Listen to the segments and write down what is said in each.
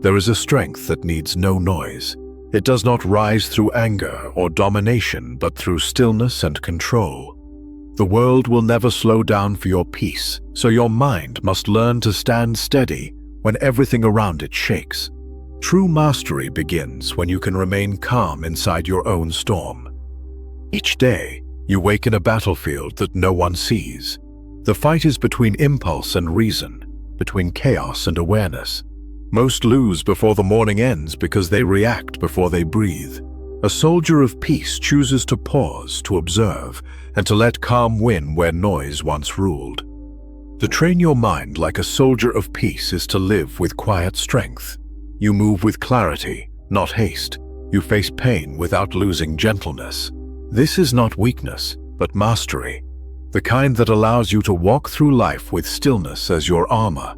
There is a strength that needs no noise. It does not rise through anger or domination, but through stillness and control. The world will never slow down for your peace, so your mind must learn to stand steady when everything around it shakes. True mastery begins when you can remain calm inside your own storm. Each day, you wake in a battlefield that no one sees. The fight is between impulse and reason, between chaos and awareness. Most lose before the morning ends because they react before they breathe. A soldier of peace chooses to pause, to observe, and to let calm win where noise once ruled. To train your mind like a soldier of peace is to live with quiet strength. You move with clarity, not haste. You face pain without losing gentleness. This is not weakness, but mastery, the kind that allows you to walk through life with stillness as your armor.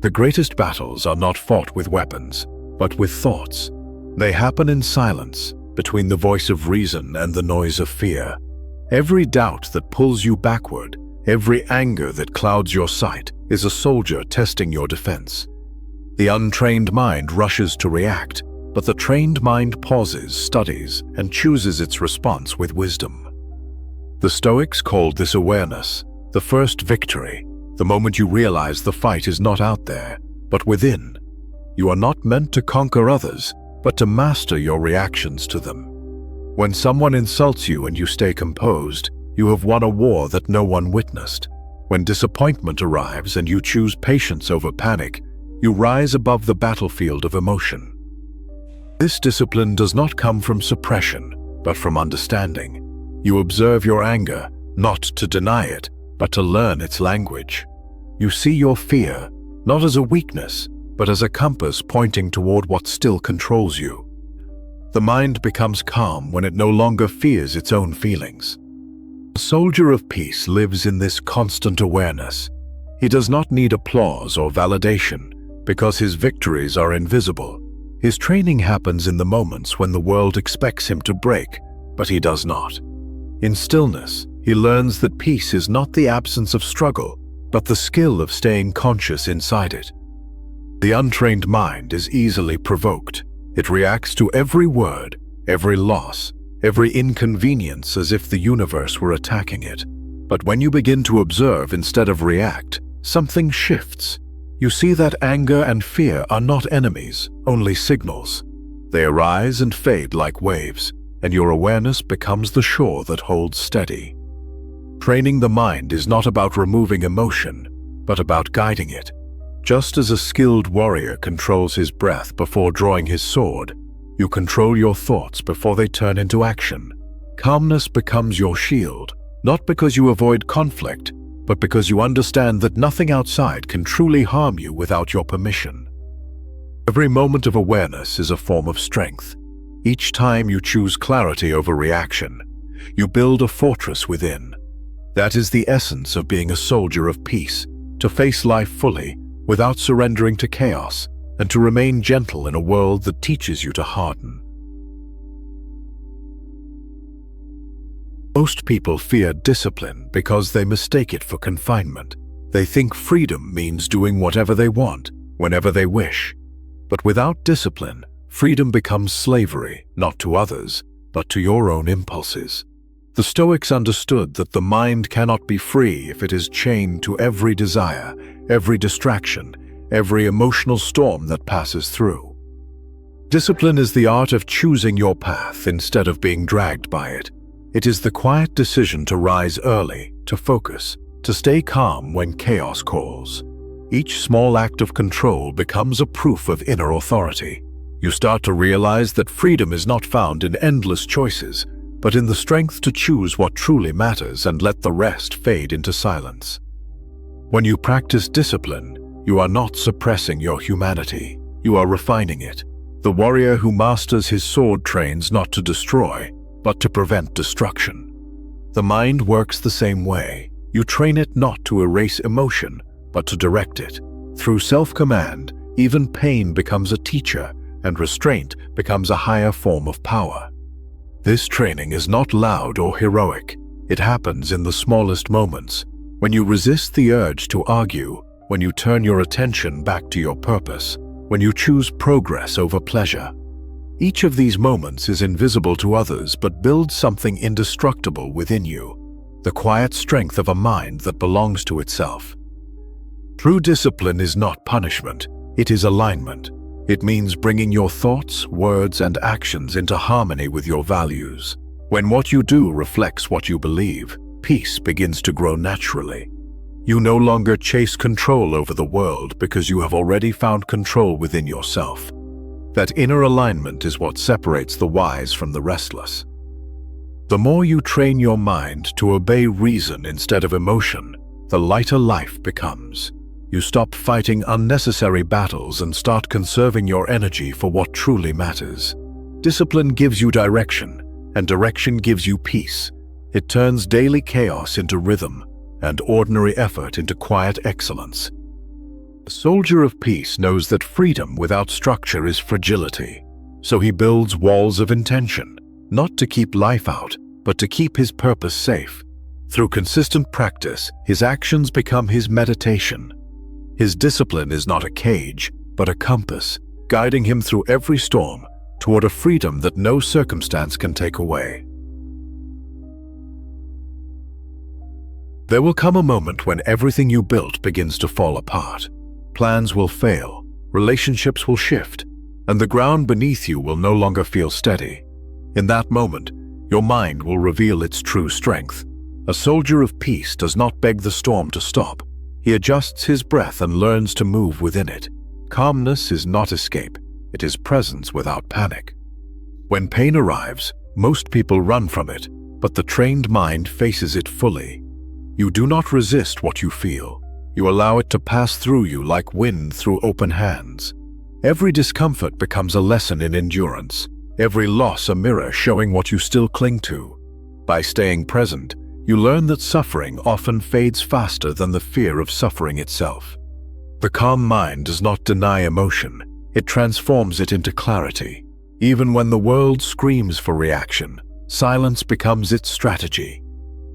The greatest battles are not fought with weapons, but with thoughts. They happen in silence, between the voice of reason and the noise of fear. Every doubt that pulls you backward, every anger that clouds your sight, is a soldier testing your defense. The untrained mind rushes to react, but the trained mind pauses, studies, and chooses its response with wisdom. The Stoics called this awareness, the first victory, the moment you realize the fight is not out there, but within. You are not meant to conquer others, but to master your reactions to them. When someone insults you and you stay composed, you have won a war that no one witnessed. When disappointment arrives and you choose patience over panic, you rise above the battlefield of emotion. This discipline does not come from suppression, but from understanding. You observe your anger, not to deny it, but to learn its language. You see your fear, not as a weakness, but as a compass pointing toward what still controls you. The mind becomes calm when it no longer fears its own feelings. A soldier of peace lives in this constant awareness. He does not need applause or validation, because his victories are invisible. His training happens in the moments when the world expects him to break, but he does not. In stillness, he learns that peace is not the absence of struggle, but the skill of staying conscious inside it. The untrained mind is easily provoked. It reacts to every word, every loss, every inconvenience as if the universe were attacking it. But when you begin to observe instead of react, something shifts. You see that anger and fear are not enemies, only signals. They arise and fade like waves, and your awareness becomes the shore that holds steady. Training the mind is not about removing emotion, but about guiding it. Just as a skilled warrior controls his breath before drawing his sword, you control your thoughts before they turn into action. Calmness becomes your shield, not because you avoid conflict, but because you understand that nothing outside can truly harm you without your permission. Every moment of awareness is a form of strength. Each time you choose clarity over reaction, you build a fortress within. That is the essence of being a soldier of peace, to face life fully, without surrendering to chaos, and to remain gentle in a world that teaches you to harden. Most people fear discipline because they mistake it for confinement. They think freedom means doing whatever they want, whenever they wish. But without discipline, freedom becomes slavery, not to others, but to your own impulses. The Stoics understood that the mind cannot be free if it is chained to every desire, every distraction, every emotional storm that passes through. Discipline is the art of choosing your path instead of being dragged by it. It is the quiet decision to rise early, to focus, to stay calm when chaos calls. Each small act of control becomes a proof of inner authority. You start to realize that freedom is not found in endless choices, but in the strength to choose what truly matters and let the rest fade into silence. When you practice discipline, you are not suppressing your humanity, you are refining it. The warrior who masters his sword trains not to destroy, but to prevent destruction. The mind works the same way. You train it not to erase emotion, but to direct it. Through self-command, even pain becomes a teacher, and restraint becomes a higher form of power. This training is not loud or heroic. It happens in the smallest moments, when you resist the urge to argue, when you turn your attention back to your purpose, when you choose progress over pleasure. Each of these moments is invisible to others but builds something indestructible within you, the quiet strength of a mind that belongs to itself. True discipline is not punishment, it is alignment. It means bringing your thoughts, words, and actions into harmony with your values. When what you do reflects what you believe, peace begins to grow naturally. You no longer chase control over the world because you have already found control within yourself. That inner alignment is what separates the wise from the restless. The more you train your mind to obey reason instead of emotion, the lighter life becomes. You stop fighting unnecessary battles and start conserving your energy for what truly matters. Discipline gives you direction, and direction gives you peace. It turns daily chaos into rhythm, and ordinary effort into quiet excellence. The soldier of peace knows that freedom without structure is fragility, so he builds walls of intention, not to keep life out, but to keep his purpose safe. Through consistent practice, his actions become his meditation. His discipline is not a cage, but a compass, guiding him through every storm toward a freedom that no circumstance can take away. There will come a moment when everything you built begins to fall apart. Plans will fail, relationships will shift, and the ground beneath you will no longer feel steady. In that moment, your mind will reveal its true strength. A soldier of peace does not beg the storm to stop. He adjusts his breath and learns to move within it. Calmness is not escape, it is presence without panic. When pain arrives, most people run from it, but the trained mind faces it fully. You do not resist what you feel. You allow it to pass through you like wind through open hands. Every discomfort becomes a lesson in endurance, every loss a mirror showing what you still cling to. By staying present, you learn that suffering often fades faster than the fear of suffering itself. The calm mind does not deny emotion, it transforms it into clarity. Even when the world screams for reaction, silence becomes its strategy.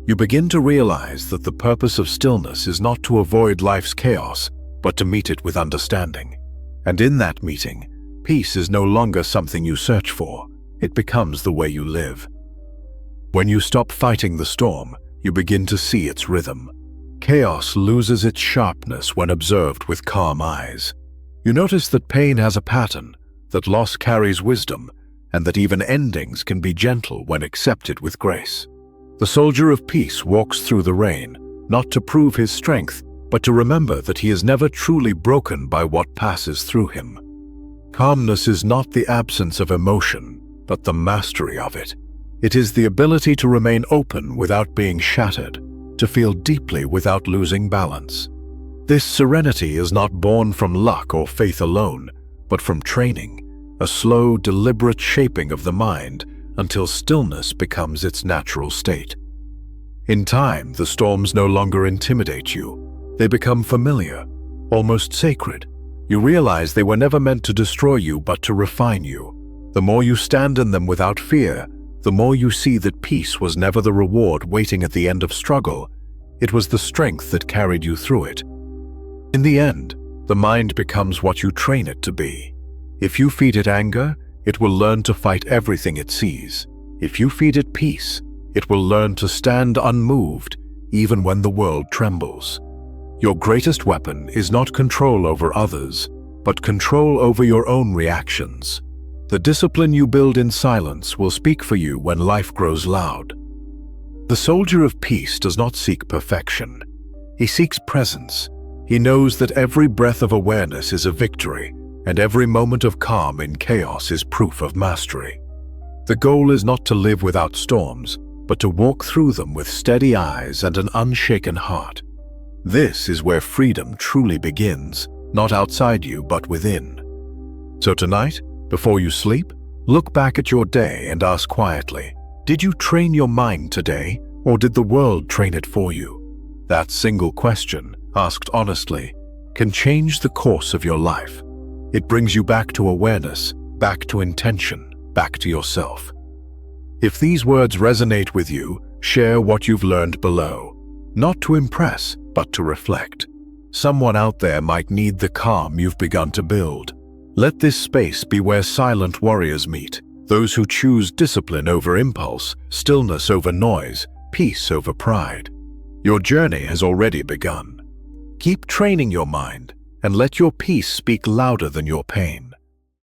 You begin to realize that the purpose of stillness is not to avoid life's chaos, but to meet it with understanding. And in that meeting, peace is no longer something you search for, it becomes the way you live. When you stop fighting the storm, you begin to see its rhythm. Chaos loses its sharpness when observed with calm eyes. You notice that pain has a pattern, that loss carries wisdom, and that even endings can be gentle when accepted with grace. The soldier of peace walks through the rain, not to prove his strength, but to remember that he is never truly broken by what passes through him. Calmness is not the absence of emotion, but the mastery of it. It is the ability to remain open without being shattered, to feel deeply without losing balance. This serenity is not born from luck or faith alone, but from training, a slow, deliberate shaping of the mind until stillness becomes its natural state. In time, the storms no longer intimidate you. They become familiar, almost sacred. You realize they were never meant to destroy you but to refine you. The more you stand in them without fear, the more you see that peace was never the reward waiting at the end of struggle. It was the strength that carried you through it. In the end, the mind becomes what you train it to be. If you feed it anger, it will learn to fight everything it sees. If you feed it peace, it will learn to stand unmoved even when the world trembles. Your greatest weapon is not control over others, but control over your own reactions. The discipline you build in silence will speak for you when life grows loud. The soldier of peace does not seek perfection. He seeks presence. He knows that every breath of awareness is a victory, and every moment of calm in chaos is proof of mastery. The goal is not to live without storms, but to walk through them with steady eyes and an unshaken heart. This is where freedom truly begins, not outside you but within. So tonight, before you sleep, look back at your day and ask quietly, did you train your mind today, or did the world train it for you? That single question, asked honestly, can change the course of your life. It brings you back to awareness, back to intention, back to yourself. If these words resonate with you, share what you've learned below. Not to impress, but to reflect. Someone out there might need the calm you've begun to build. Let this space be where silent warriors meet, those who choose discipline over impulse, stillness over noise, peace over pride. Your journey has already begun. Keep training your mind and let your peace speak louder than your pain.